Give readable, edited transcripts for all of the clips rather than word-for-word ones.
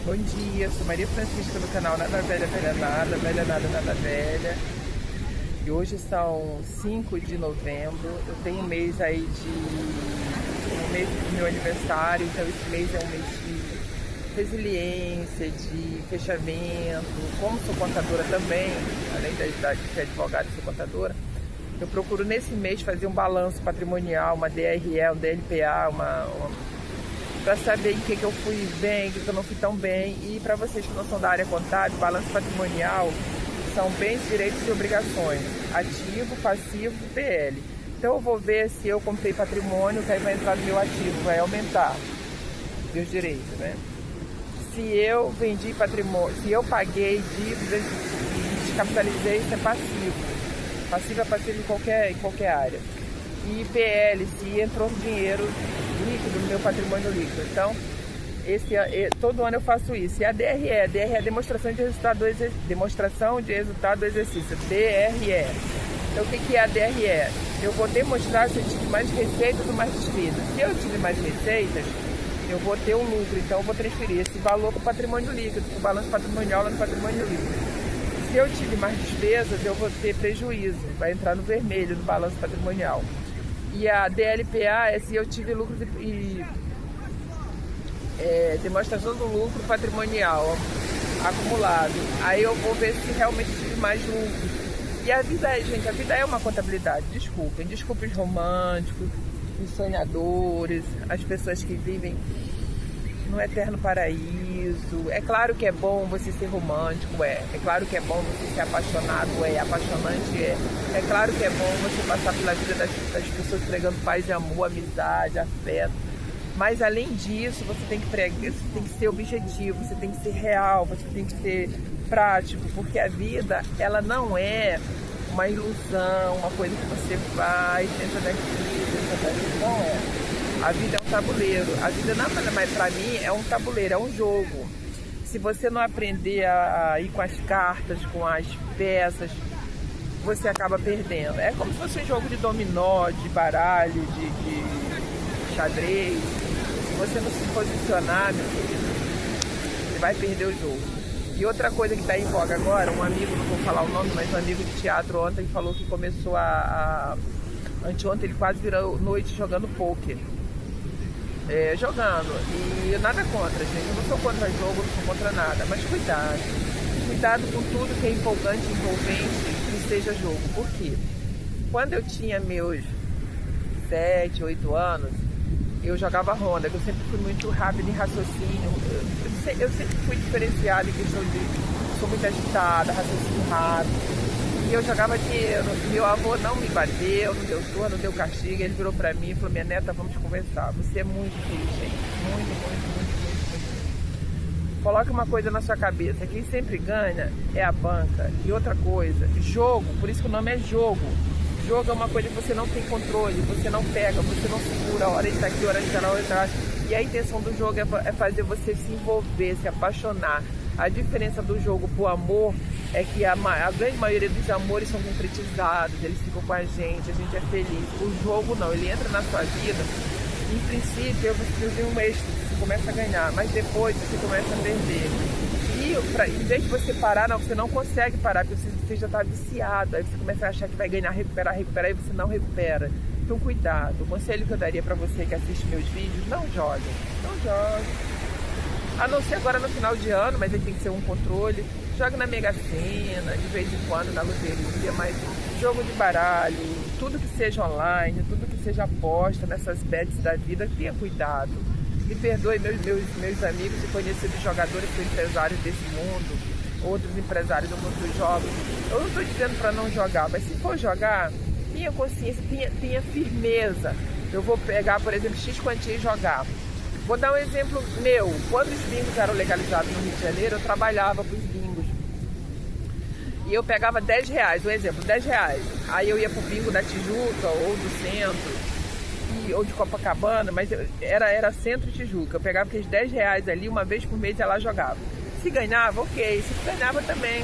Bom dia, sou Maria Francisca do canal Nada Velha, Velha Nada, Velha Nada, Nada Velha. E hoje são 5 de novembro, eu tenho um mês aí um mês do meu aniversário, então esse mês é um mês de resiliência, de fechamento. Como sou contadora também, além de ser advogada, sou contadora, eu procuro nesse mês fazer um balanço patrimonial, uma DRE, um DLPA, para saber em que eu fui bem, em que eu não fui tão bem. E para vocês que não são da área contábil, balanço patrimonial são bens, direitos e obrigações, ativo, passivo e PL. Então eu vou ver se eu comprei patrimônio, que aí vai entrar no meu ativo, vai aumentar meus direitos, né? Se eu vendi patrimônio, se eu paguei dívidas e descapitalizei, isso é passivo. Passivo é passivo em qualquer área. E PL, se entrou dinheiro líquido no meu patrimônio líquido. Então, todo ano eu faço isso. E a DRE é demonstração de resultado do exercício, DRE. Então, o que é a DRE? Eu vou demonstrar se eu tive mais receitas ou mais despesas. Se eu tive mais receitas, eu vou ter um lucro. Então, eu vou transferir esse valor para o patrimônio líquido, para o balanço patrimonial lá no patrimônio líquido. Se eu tive mais despesas, eu vou ter prejuízo, vai entrar no vermelho no balanço patrimonial. E a DLPA é se eu tive lucro demonstração do lucro patrimonial acumulado. Aí eu vou ver se realmente tive mais lucro. E a vida, gente, a vida é uma contabilidade. Desculpem os românticos, os sonhadores, as pessoas que vivem no eterno paraíso. É claro que é bom você ser romântico, é claro que é bom você ser apaixonado, apaixonante, é claro que é bom você passar pela vida das pessoas pregando paz e amor, amizade, afeto. Mas além disso, você tem que ser objetivo, você tem que ser real, você tem que ser prático, porque a vida, ela não é uma ilusão, uma coisa que você faz, tenta daqui, não é. A vida é um tabuleiro. A vida, para mim, é um tabuleiro, é um jogo. Se você não aprender a ir com as cartas, com as peças, você acaba perdendo. É como se fosse um jogo de dominó, de baralho, de xadrez. Se você não se posicionar, meu filho, você vai perder o jogo. E outra coisa que está em voga agora, um amigo, não vou falar o nome, mas um amigo de teatro ontem falou que começou anteontem ele quase virou noite jogando pôquer. Jogando, e nada contra, gente, eu não sou contra jogo, não sou contra nada, mas cuidado com tudo que é empolgante, envolvente, que seja jogo. Por quê? Quando eu tinha meus 7, 8 anos, eu jogava ronda, que eu sempre fui muito rápido em raciocínio, eu sempre fui diferenciada em questão de, sou muito agitada, raciocínio rápido. E eu jogava dinheiro. Meu avô não me bateu, não deu surra, não deu castigo. Ele virou pra mim e falou: minha neta, vamos conversar. Você é muito inteligente. Muito. Coloque uma coisa na sua cabeça. Quem sempre ganha é a banca. E outra coisa, jogo, por isso que o nome é jogo. Jogo é uma coisa que você não tem controle, você não pega, você não segura. A hora está aqui, a hora está lá, a hora está lá. E a intenção do jogo é fazer você se envolver, se apaixonar. A diferença do jogo pro amor é que a grande maioria dos amores são concretizados, eles ficam com a gente é feliz. O jogo não, ele entra na sua vida, em princípio você tem um êxito, você começa a ganhar, mas depois você começa a perder. E em vez de você parar, não, você não consegue parar, porque você já está viciado, aí você começa a achar que vai ganhar, recuperar, e você não recupera. Então cuidado, o conselho que eu daria para você que assiste meus vídeos, não jogue. A não ser agora no final de ano, mas aí tem que ser um controle. Joga na Mega Sena, de vez em quando na loteria, mas jogo de baralho, tudo que seja online, tudo que seja aposta nessas bets da vida, tenha cuidado. Me perdoe meus amigos e conhecidos jogadores e empresários desse mundo, outros empresários do mundo dos jogos. Eu não estou dizendo para não jogar, mas se for jogar, tenha consciência, tenha firmeza. Eu vou pegar, por exemplo, X quantia e jogar. Vou dar um exemplo meu. Quando os bingos eram legalizados no Rio de Janeiro, eu trabalhava para os bingos. E eu pegava R$10, um exemplo, R$10. Aí eu ia pro bingo da Tijuca ou do centro, ou de Copacabana, mas era centro Tijuca. Eu pegava aqueles R$10 ali, uma vez por mês ia lá jogava. Se ganhava, ok. Se ganhava também.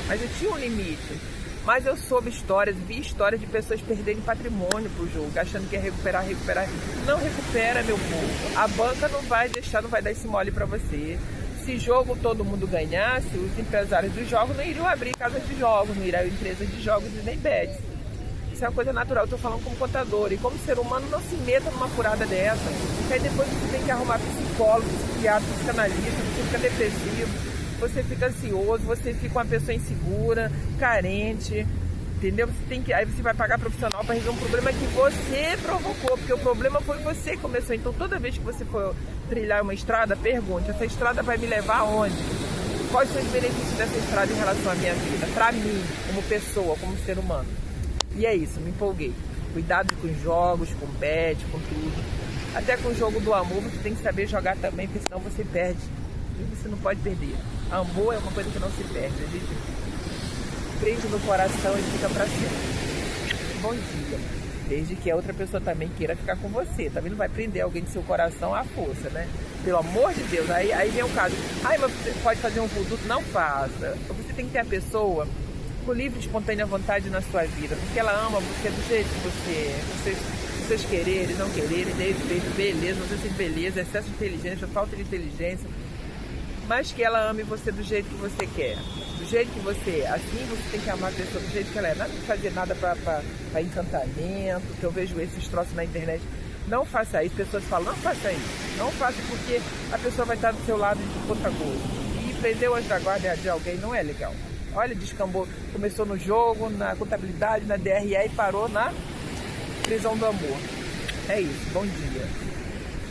Mas eu tinha um limite. Mas eu soube histórias, vi histórias de pessoas perderem patrimônio pro jogo, achando que ia recuperar. Não recupera, meu povo. A banca não vai dar esse mole pra você. Se jogo todo mundo ganhasse, os empresários dos jogos não iriam abrir casas de jogos, não iriam empresas de jogos e nem bets. Isso é uma coisa natural, eu tô falando como contador. E como ser humano, não se meta numa furada dessa. Porque aí depois você tem que arrumar psicólogo, psiquiatra, psicanalista, você fica depressivo, você fica ansioso, você fica uma pessoa insegura, carente, entendeu? Aí você vai pagar profissional para resolver um problema que você provocou, porque o problema foi você que começou. Então toda vez que você for trilhar uma estrada, pergunte, essa estrada vai me levar aonde? Quais são os benefícios dessa estrada em relação à minha vida? Para mim, como pessoa, como ser humano. E é isso, me empolguei. Cuidado com os jogos, com bet, com tudo. Até com o jogo do amor, você tem que saber jogar também, porque senão você perde. E você não pode perder. Amor é uma coisa que não se perde. A gente prende no coração e fica pra sempre. Bom dia. Desde que a outra pessoa também queira ficar com você. Também não vai prender alguém do seu coração à força, né? Pelo amor de Deus. Aí vem o caso. Ai, mas você pode fazer um voodoo? Não faça. Você tem que ter a pessoa com livre e espontânea vontade na sua vida, porque ela ama você do jeito que você é, seus quereres, não quereres, defeito, beleza, não sei se beleza, excesso de inteligência, falta de inteligência, mas que ela ame você do jeito que você quer, do jeito que você é. Assim você tem que amar a pessoa do jeito que ela é, nada de fazer nada para encantamento, que eu vejo esses troços na internet. Não faça isso, pessoas falam, não faça isso, não faça, porque a pessoa vai estar do seu lado de conta gosto. E prender o anjo da guarda de alguém não é legal. Olha, descambou, começou no jogo, na contabilidade, na DRE e parou na prisão do amor. É isso, bom dia.